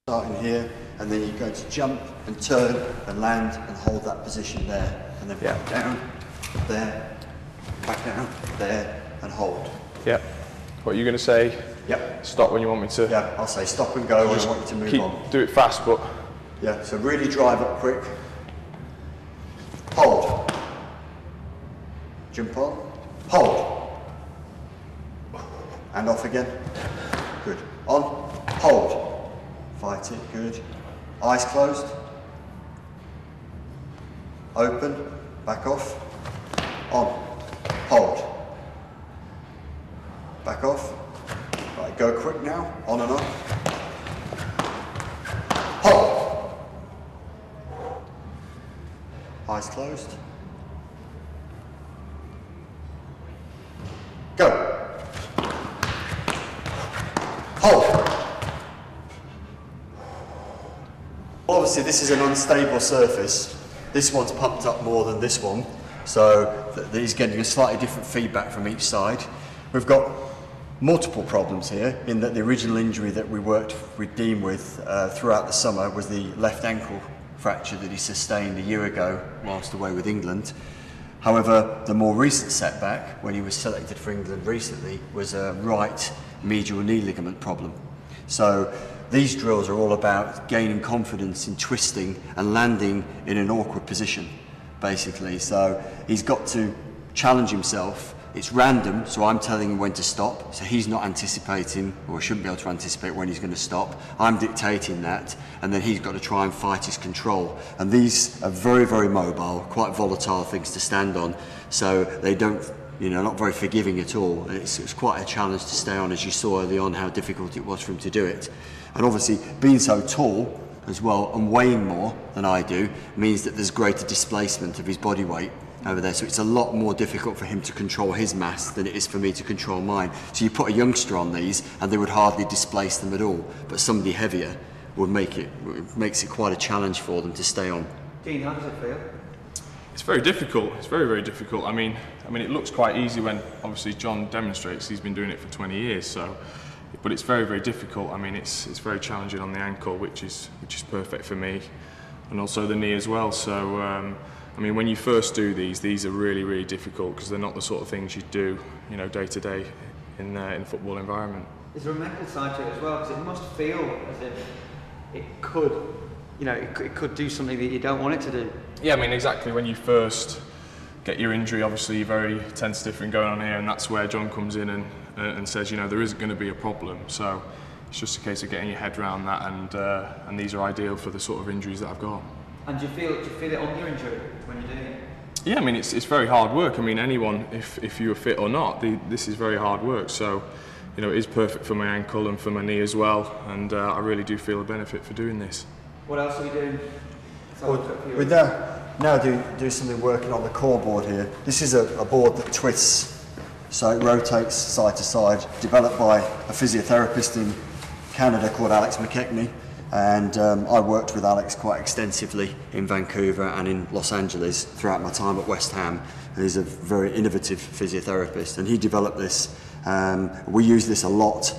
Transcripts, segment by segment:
starting here, and then you're going to jump and turn and land and hold that position there, and then back down, there, back down, there, and hold. Yeah. What are you going to say? Yep. Stop when you want me to. Yeah, I'll say stop and go when I want you to move on. Do it fast, but. Yeah, so really drive up quick. Hold. Jump on. Hold. And off again. Good. On. Hold. Fight it. Good. Eyes closed. Open. Back off. On. Hold. Back off. Right, go quick now. On and off. Hold. Eyes closed. Go. Hold. Obviously this is an unstable surface. This one's pumped up more than this one, so he's getting a slightly different feedback from each side. We've got multiple problems here in that the original injury that we worked with Dean with throughout the summer was the left ankle fracture that he sustained a year ago whilst away with England. However, the more recent setback, when he was selected for England recently, was a right medial knee ligament problem. So these drills are all about gaining confidence in twisting and landing in an awkward position, basically. So he's got to challenge himself. It's random, so I'm telling him when to stop, so he's not anticipating, or shouldn't be able to anticipate when he's going to stop. I'm dictating that, and then he's got to try and fight his control. And these are very, very mobile, quite volatile things to stand on, so they don't, not very forgiving at all. And it's quite a challenge to stay on, as you saw early on how difficult it was for him to do it. And obviously, being so tall as well, and weighing more than I do, means that there's greater displacement of his body weight over there, so it's a lot more difficult for him to control his mass than it is for me to control mine. So you put a youngster on these and they would hardly displace them at all, but somebody heavier would makes it quite a challenge for them to stay on. Dean, how does it feel? It's very difficult. It's very, very difficult. I mean, it looks quite easy when obviously John demonstrates. He's been doing it for 20 years, so. But it's very, very difficult. I mean, it's very challenging on the ankle, which is perfect for me, and also the knee as well. So. I mean, when you first do these are really, really difficult because they're not the sort of things you do, day to day in the football environment. Is there a mental side to it as well? Because it must feel as if it could, it could do something that you don't want it to do. Yeah, I mean, exactly. When you first get your injury, obviously you're very tentative and going on here, and that's where John comes in and says, there isn't going to be a problem. So it's just a case of getting your head around that, and these are ideal for the sort of injuries that I've got. And do you feel it on your injury when you're doing it? Yeah, I mean, it's very hard work. I mean, anyone, if you were fit or not, this is very hard work. So, it is perfect for my ankle and for my knee as well. And I really do feel a benefit for doing this. What else are we doing? With now do something working on the core board here. This is a board that twists, so it rotates side to side, developed by a physiotherapist in Canada called Alex McKechnie. And I worked with Alex quite extensively in Vancouver and in Los Angeles throughout my time at West Ham. He's a very innovative physiotherapist, and he developed this. We use this a lot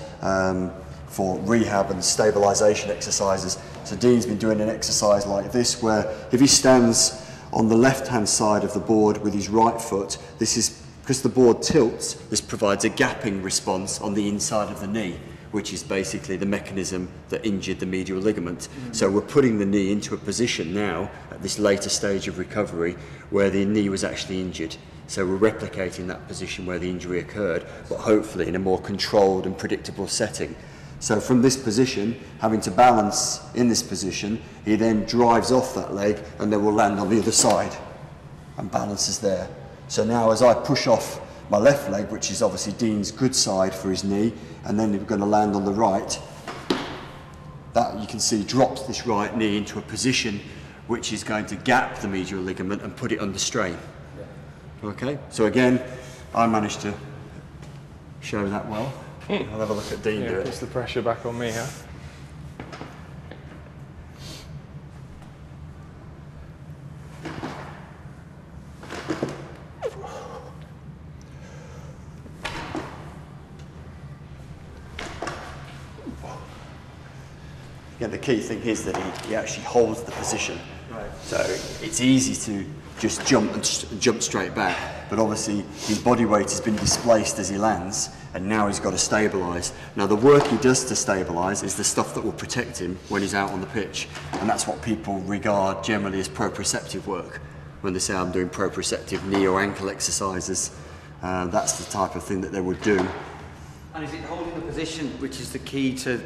for rehab and stabilisation exercises. So Dean's been doing an exercise like this, where if he stands on the left-hand side of the board with his right foot, this is because the board tilts, this provides a gapping response on the inside of the knee, which is basically the mechanism that injured the medial ligament. So we're putting the knee into a position now, at this later stage of recovery, where the knee was actually injured. So we're replicating that position where the injury occurred, but hopefully in a more controlled and predictable setting. So from this position, having to balance in this position, he then drives off that leg and then will land on the other side and balances there. So now as I push off my left leg, which is obviously Dean's good side for his knee, and then we're going to land on the right, that you can see drops this right knee into a position which is going to gap the medial ligament and put it under strain. Okay, so again, I managed to show that well. I'll have a look at Dean do it. Puts the pressure back on me, huh? Again, the key thing is that he actually holds the position. Right. So it's easy to just jump and jump straight back, but obviously his body weight has been displaced as he lands, and now he's got to stabilise. Now the work he does to stabilise is the stuff that will protect him when he's out on the pitch, and that's what people regard generally as proprioceptive work. When they say I'm doing proprioceptive knee or ankle exercises, that's the type of thing that they would do. And is it holding the position which is the key to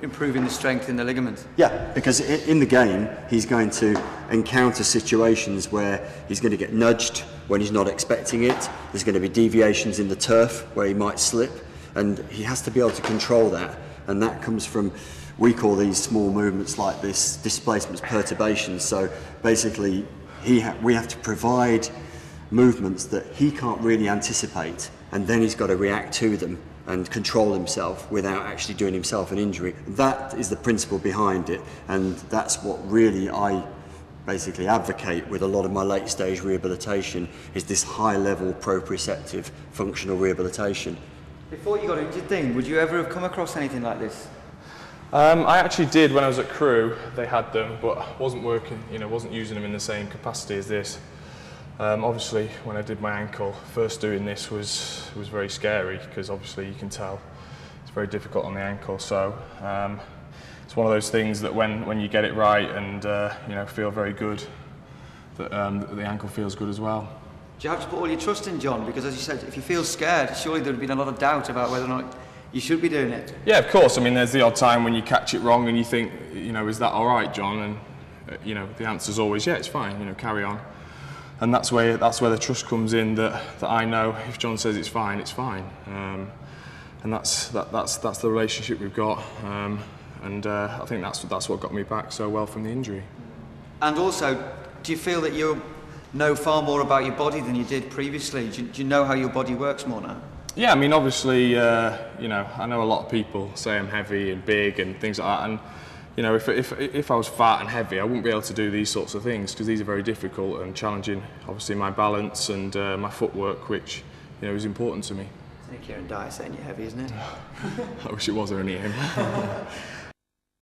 improving the strength in the ligament? Yeah, because in the game he's going to encounter situations where he's going to get nudged when he's not expecting it. There's going to be deviations in the turf where he might slip, and he has to be able to control that, and that comes from, we call these small movements like this displacements, perturbations. So basically we have to provide movements that he can't really anticipate, and then he's got to react to them and control himself without actually doing himself an injury. That is the principle behind it, and that's what really I basically advocate with a lot of my late stage rehabilitation, is this high level proprioceptive functional rehabilitation. Before you got injured then, would you ever have come across anything like this? I actually did when I was at Crewe. They had them, but I wasn't working, wasn't using them in the same capacity as this. Obviously, when I did my ankle, first doing this was very scary, because obviously you can tell it's very difficult on the ankle. So it's one of those things that when you get it right and feel very good, that the ankle feels good as well. Do you have to put all your trust in John? Because as you said, if you feel scared, surely there would have been a lot of doubt about whether or not you should be doing it. Yeah, of course. I mean, there's the odd time when you catch it wrong and you think, is that all right, John? And the answer's always, yeah, it's fine. Carry on. And that's where the trust comes in, that I know if John says it's fine, it's fine. And that's the relationship we've got. I think that's what got me back so well from the injury. And also, do you feel that you know far more about your body than you did previously? Do you know how your body works more now? Yeah, I mean, obviously, I know a lot of people say I'm heavy and big and things like that, and if I was fat and heavy, I wouldn't be able to do these sorts of things, because these are very difficult and challenging. Obviously, my balance and my footwork, which is important to me. It's Kieran Dyer saying you're heavy, isn't it? I wish it was only him.